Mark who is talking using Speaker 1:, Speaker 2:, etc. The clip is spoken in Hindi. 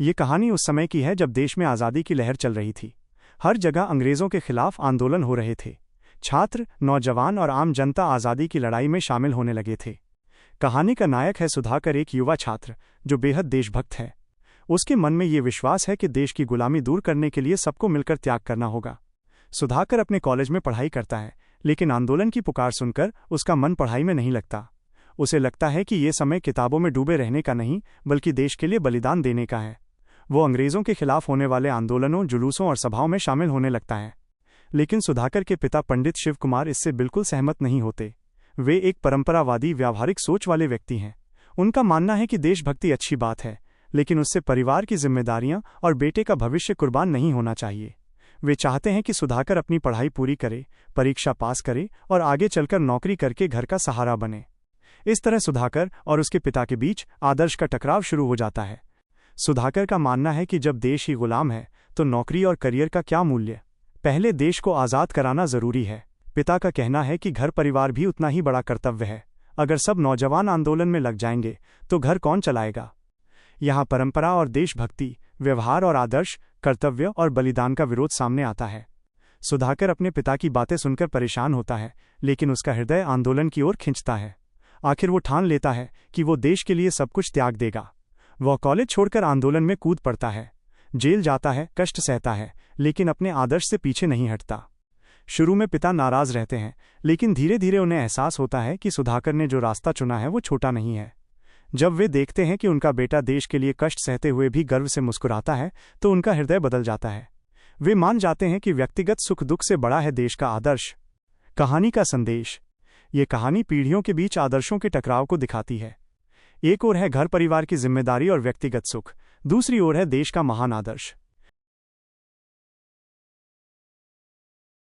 Speaker 1: ये कहानी उस समय की है जब देश में आज़ादी की लहर चल रही थी। हर जगह अंग्रेज़ों के खिलाफ आंदोलन हो रहे थे। छात्र, नौजवान और आम जनता आज़ादी की लड़ाई में शामिल होने लगे थे। कहानी का नायक है सुधाकर, एक युवा छात्र जो बेहद देशभक्त है। उसके मन में ये विश्वास है कि देश की गुलामी दूर करने के लिए सबको मिलकर त्याग करना होगा। सुधाकर अपने कॉलेज में पढ़ाई करता है, लेकिन आंदोलन की पुकार सुनकर उसका मन पढ़ाई में नहीं लगता। उसे लगता है कि ये समय किताबों में डूबे रहने का नहीं, बल्कि देश के लिए बलिदान देने का है। वो अंग्रेज़ों के खिलाफ होने वाले आंदोलनों, जुलूसों और सभाओं में शामिल होने लगता है। लेकिन सुधाकर के पिता पंडित शिव कुमार इससे बिल्कुल सहमत नहीं होते। वे एक परंपरावादी, व्यावहारिक सोच वाले व्यक्ति हैं। उनका मानना है कि देशभक्ति अच्छी बात है, लेकिन उससे परिवार की जिम्मेदारियां और बेटे का भविष्य कुर्बान नहीं होना चाहिए। वे चाहते हैं कि सुधाकर अपनी पढ़ाई पूरी करे, परीक्षा पास करे और आगे चलकर नौकरी करके घर का सहारा बने। इस तरह सुधाकर और उसके पिता के बीच आदर्श का टकराव शुरू हो जाता है। सुधाकर का मानना है कि जब देश ही गुलाम है तो नौकरी और करियर का क्या मूल्य। पहले देश को आज़ाद कराना जरूरी है। पिता का कहना है कि घर परिवार भी उतना ही बड़ा कर्तव्य है। अगर सब नौजवान आंदोलन में लग जाएंगे तो घर कौन चलाएगा। यहाँ परंपरा और देशभक्ति, व्यवहार और आदर्श, कर्तव्य और बलिदान का विरोध सामने आता है। सुधाकर अपने पिता की बातें सुनकर परेशान होता है, लेकिन उसका हृदय आंदोलन की ओर खिंचता है। आखिर वो ठान लेता है कि वो देश के लिए सब कुछ त्याग देगा। वह कॉलेज छोड़कर आंदोलन में कूद पड़ता है, जेल जाता है, कष्ट सहता है, लेकिन अपने आदर्श से पीछे नहीं हटता। शुरू में पिता नाराज रहते हैं, लेकिन धीरे धीरे उन्हें एहसास होता है कि सुधाकर ने जो रास्ता चुना है वो छोटा नहीं है। जब वे देखते हैं कि उनका बेटा देश के लिए कष्ट सहते हुए भी गर्व से मुस्कुराता है, तो उनका हृदय बदल जाता है। वे मान जाते हैं कि व्यक्तिगत सुख दुख से बड़ा है देश का आदर्श। कहानी का संदेश। ये कहानी पीढ़ियों के बीच आदर्शों के टकराव को दिखाती है। एक ओर है घर परिवार की जिम्मेदारी और व्यक्तिगत सुख, दूसरी ओर है देश का महान आदर्श।